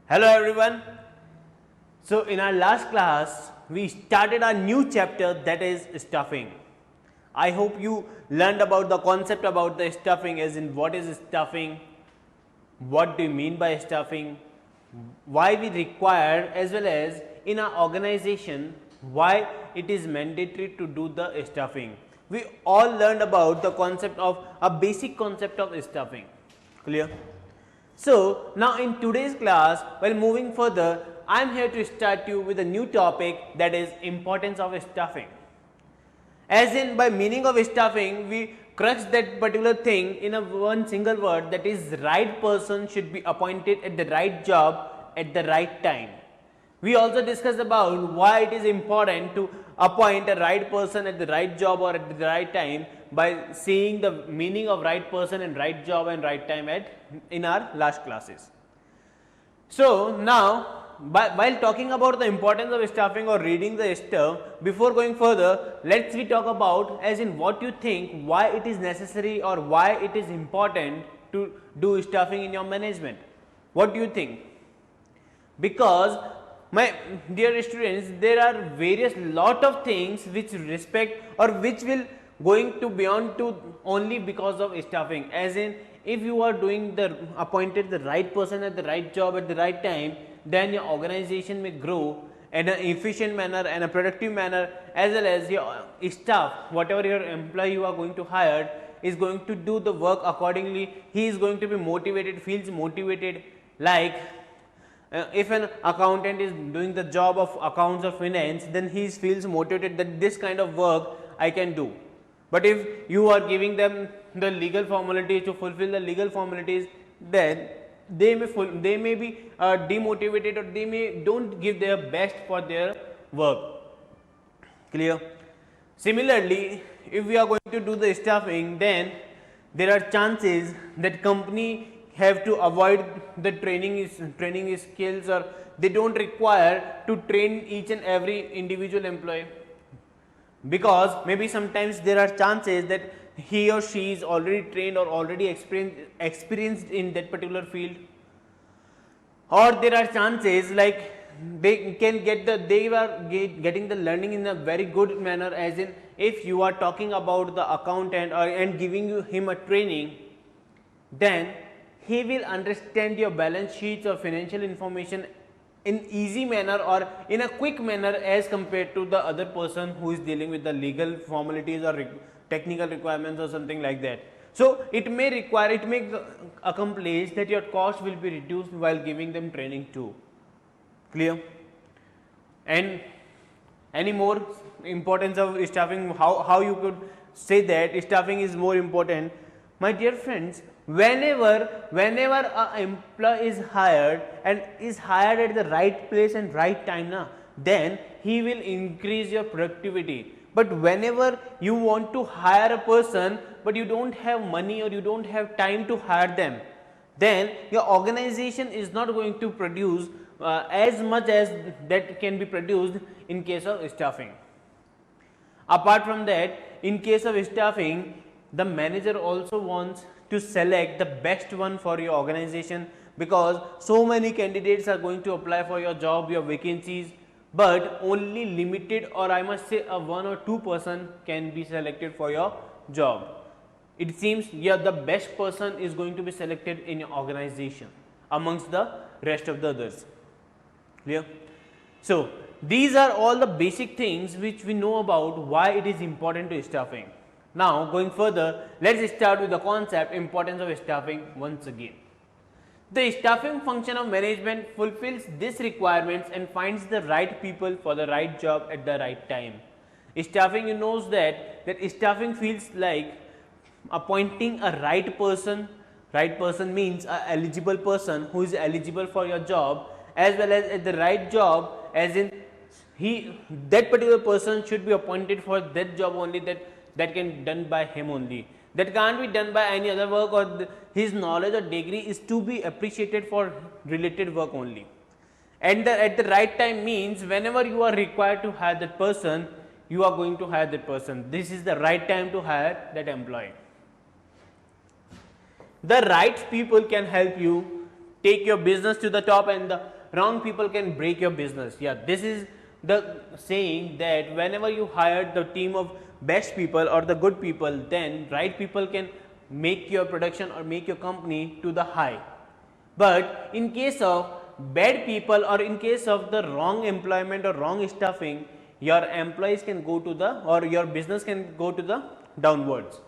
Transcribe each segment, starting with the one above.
Hello everyone. So in our last class, we started a new chapter, that is stuffing. I hope you learned about the concept about the stuffing, as in what is stuffing, what do you mean by stuffing, why we require, as well as in our organization why it is mandatory to do the stuffing. We all learned about the concept of a basic concept of stuffing. Clear? So now in today's class, while moving further, I am here to start you with a new topic, that is importance of stuffing. As in, by meaning of stuffing, we crux that particular thing in a one single word, that is right person should be appointed at the right job at the right time. We also discussed about why it is important to appoint a right person at the right job or at the right time by seeing the meaning of right person and right job and right time in our last classes. So now, while talking about the importance of staffing or reading the stuff, before going further, let's we talk about, as in what you think, why it is necessary or why it is important to do staffing in your management. What do you think? Because my dear students, there are various lot of things which respect or which will going to beyond to only because of staffing. As in, if you are doing the appointed the right person at the right job at the right time, then your organization may grow in an efficient manner and a productive manner, as well as your staff, whatever your employee you are going to hire, is going to do the work accordingly. He is going to be motivated, feels motivated. Like if an accountant is doing the job of accounts or finance, then he feels motivated that this kind of work I can do. But if you are giving them the legal formalities to fulfill the legal formalities, then they may be demotivated, or they may don't give their best for their work. Clear? Similarly, if we are going to do the staffing, then there are chances that company have to avoid the training skills, or they don't require to train each and every individual employee, because maybe sometimes there are chances that he or she is already trained or already experienced in that particular field, or there are chances like they can get getting the learning in a very good manner. As in, if you are talking about the accountant and giving him a training, then he will understand your balance sheets or financial information in easy manner or in a quick manner as compared to the other person who is dealing with the legal formalities or technical requirements or something like that. So it may accomplish that your cost will be reduced while giving them training too. Clear? And any more importance of staffing, how you could say that staffing is more important? My dear friends, whenever an employee is hired and is hired at the right place and right time, then he will increase your productivity. But whenever you want to hire a person but you don't have money or you don't have time to hire them, then your organization is not going to produce as much as that can be produced in case of staffing. Apart from that, in case of staffing, the manager also wants to select the best one for your organization, because so many candidates are going to apply for your job, your vacancies, but only limited, or I must say a 1 or 2 person can be selected for your job. It seems the best person is going to be selected in your organization amongst the rest of the others. Clear? So these are all the basic things which we know about why it is important to staffing. Now going further, let's start with the concept importance of staffing once again. The staffing function of management fulfills these requirements and finds the right people for the right job at the right time. Staffing, knows that staffing feels like appointing a right person. Right person means a eligible person who is eligible for your job, as well as at the right job, as in that particular person should be appointed for that job only, that can be done by him only. That can't be done by any other work, or his knowledge or degree is to be appreciated for related work only. And at the right time means whenever you are required to hire that person, you are going to hire that person. This is the right time to hire that employee. The right people can help you take your business to the top, and the wrong people can break your business. Yeah, this is the saying that whenever you hire the team of best people or the good people, then right people can make your production or make your company to the high. But in case of bad people or in case of the wrong employment or wrong staffing, your employees can go to the, or your business can go to the downwards.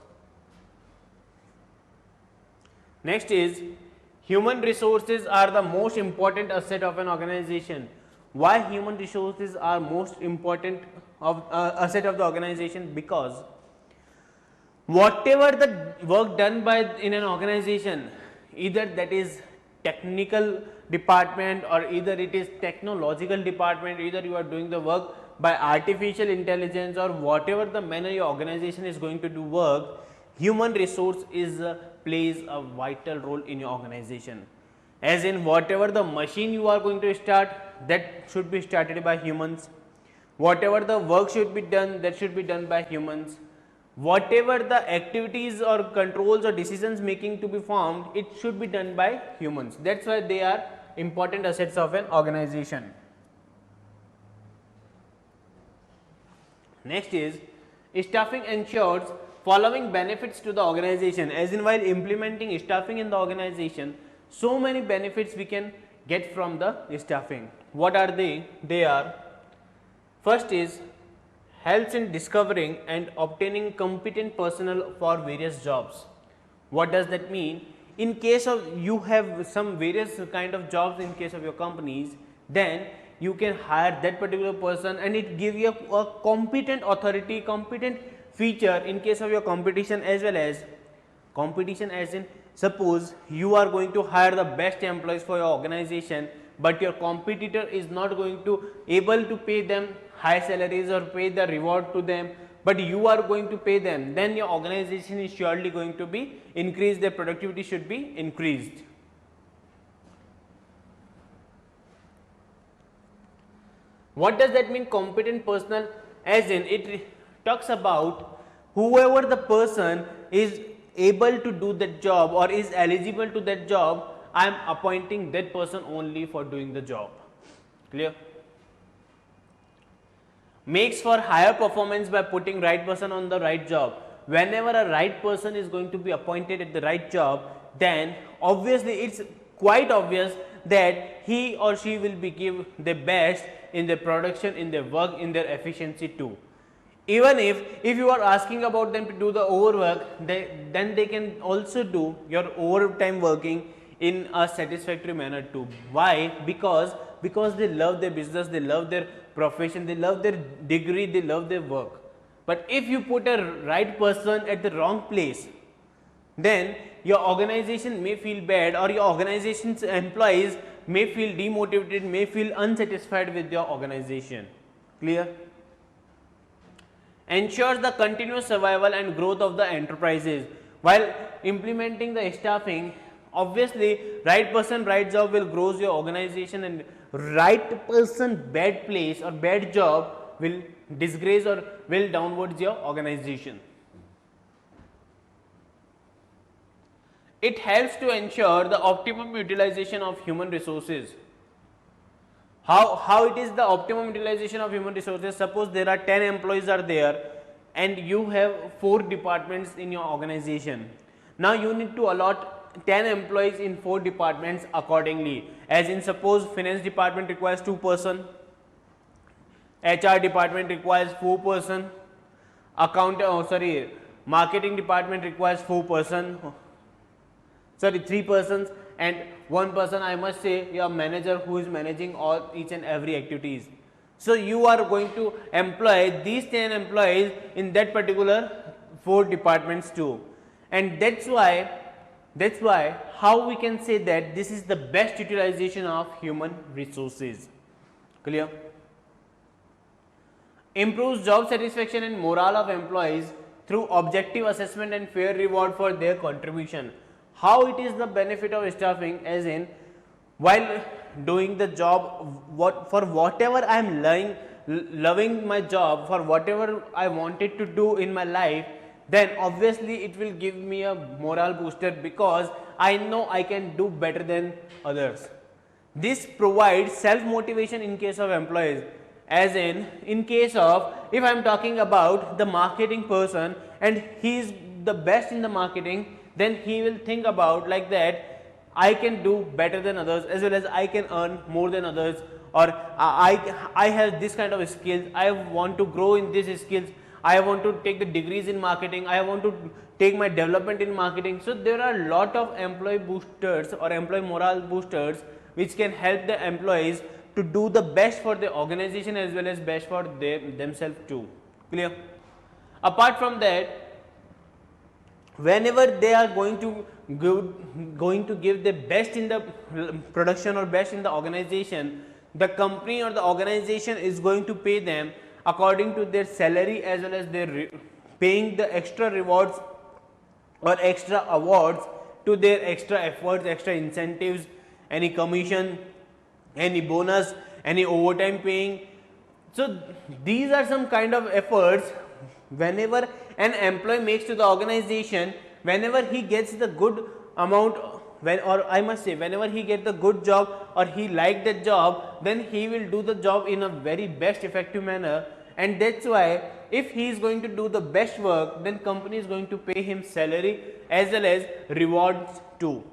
Next is, human resources are the most important asset of an organization. Why human resources are most important of asset of the organization? Because whatever the work done by in an organization, either that is technical department or either it is technological department, either you are doing the work by artificial intelligence or whatever the manner your organization is going to do work, human resource is plays a vital role in your organization. As in, whatever the machine you are going to start, that should be started by humans. Whatever the work should be done, that should be done by humans. Whatever the activities or controls or decisions making to be formed, it should be done by humans. That's why they are important assets of an organization. Next is, staffing ensures following benefits to the organization. As in, while implementing staffing in the organization, so many benefits we can get from the staffing. What are they? They are, first is, helps in discovering and obtaining competent personnel for various jobs. What does that mean? In case of you have some various kind of jobs in case of your companies, then you can hire that particular person and it give you a competent authority, competent feature in case of your competition, as well as competition as in, suppose you are going to hire the best employees for your organization, but your competitor is not going to able to pay them high salaries or pay the reward to them, but you are going to pay them, then your organization is surely going to be increased, their productivity should be increased. What does that mean, competent personnel? As in, it talks about whoever the person is able to do that job or is eligible to that job, I am appointing that person only for doing the job. Clear? Makes for higher performance by putting right person on the right job. Whenever a right person is going to be appointed at the right job, then obviously it's quite obvious that he or she will be give the best in their production, in their work, in their efficiency too. Even if you are asking about them to do the overwork, then they can also do your overtime working in a satisfactory manner too. Why? Because they love their business, they love their profession, they love their degree, they love their work. But if you put a right person at the wrong place, then your organization may feel bad, or your organization's employees may feel demotivated, may feel unsatisfied with your organization. Clear? Ensures the continuous survival and growth of the enterprises. While implementing the staffing, obviously right person, right job will grow your organization, and right person, bad place or bad job will disgrace or will downwards your organization. It helps to ensure the optimum utilization of human resources. How it is the optimum utilization of human resources? Suppose there are 10 employees are there and you have 4 departments in your organization. Now you need to allot 10 employees in 4 departments accordingly. As in, suppose finance department requires 2 person, HR department requires 4 person, marketing department requires 4 person, 3 persons, and 1 person, I must say, your manager who is managing each and every activities. So you are going to employ these 10 employees in that particular 4 departments too, and that's why how we can say that this is the best utilization of human resources. Clear? Improves job satisfaction and morale of employees through objective assessment and fair reward for their contribution. How it is the benefit of staffing? As in, while doing the job, for whatever I am loving my job, for whatever I wanted to do in my life, then obviously it will give me a morale booster, because I know I can do better than others. This provides self motivation in case of employees, as in case of, if I am talking about the marketing person and he is the best in the marketing, then he will think about like that, I can do better than others, as well as I can earn more than others, or I have this kind of skills, I want to grow in these skills, I want to take the degrees in marketing, I want to take my development in marketing. So there are a lot of employee boosters or employee morale boosters which can help the employees to do the best for the organization as well as best for themselves too. Clear? Apart from that, whenever they are going to give the best in the production or best in the organization, the company or the organization is going to pay them according to their salary, as well as their paying the extra rewards or extra awards to their extra efforts, extra incentives, any commission, any bonus, any overtime paying. So these are some kind of efforts whenever an employee makes to the organization, whenever he gets the good amount, whenever he gets the good job or he liked that job, then he will do the job in a very best effective manner. And that's why if he is going to do the best work, then company is going to pay him salary as well as rewards too.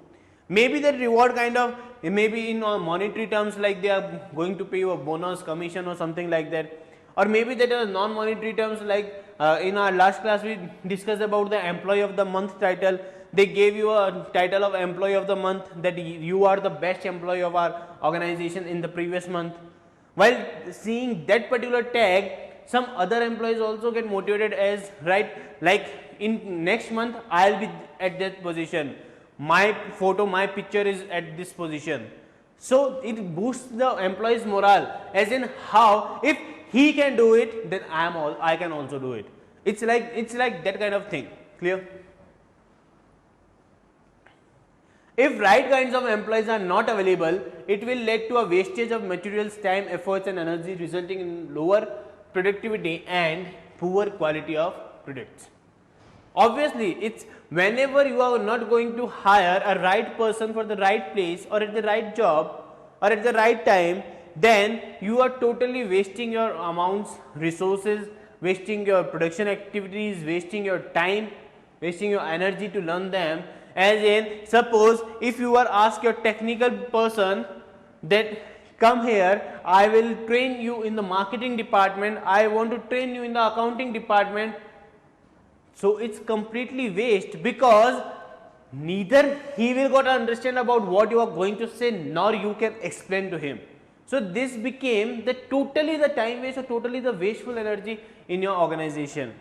Maybe that reward kind of, maybe in monetary terms, like they are going to pay you a bonus, commission or something like that, or maybe that are non-monetary terms, like in our last class we discussed about the employee of the month title. They gave you a title of employee of the month, that you are the best employee of our organization in the previous month. While seeing that particular tag, some other employees also get motivated, as right, like in next month I'll be at that position, my photo, my picture is at this position. So it boosts the employee's morale, as in how if he can do it, then I can also do it. It's like that kind of thing. Clear? If right kinds of employees are not available, it will lead to a wastage of materials, time, efforts and energy, resulting in lower productivity and poor quality of products. Obviously, it's whenever you are not going to hire a right person for the right place or at the right job or at the right time, then you are totally wasting your amounts, resources, wasting your production activities, wasting your time, wasting your energy to learn them. As in, suppose if you are asked your technical person that come here, I will train you in the marketing department, I want to train you in the accounting department. So it's completely waste, because neither he will got to understand about what you are going to say, nor you can explain to him. So this became the totally the time waste or totally the wasteful energy in your organization.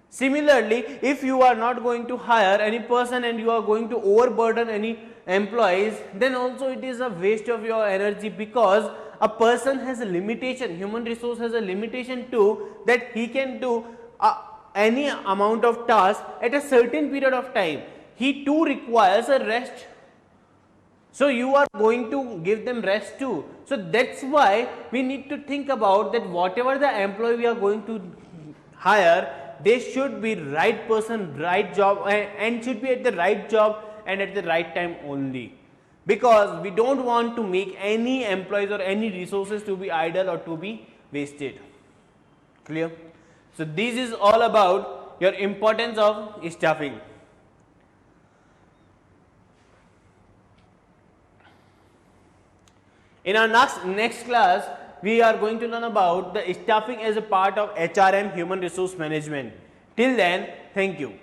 Similarly, if you are not going to hire any person and you are going to overburden any employees, then also it is a waste of your energy, because a person has a limitation, human resource has a limitation too, that he can do any amount of task at a certain period of time. He too requires a rest. So you are going to give them rest too. So that's why we need to think about that whatever the employee we are going to hire, they should be right person, right job, and should be at the right job and at the right time only. Because we don't want to make any employees or any resources to be idle or to be wasted. Clear? So this is all about your importance of staffing. In our next class, we are going to learn about the staffing as a part of HRM, human resource management. Till then, thank you.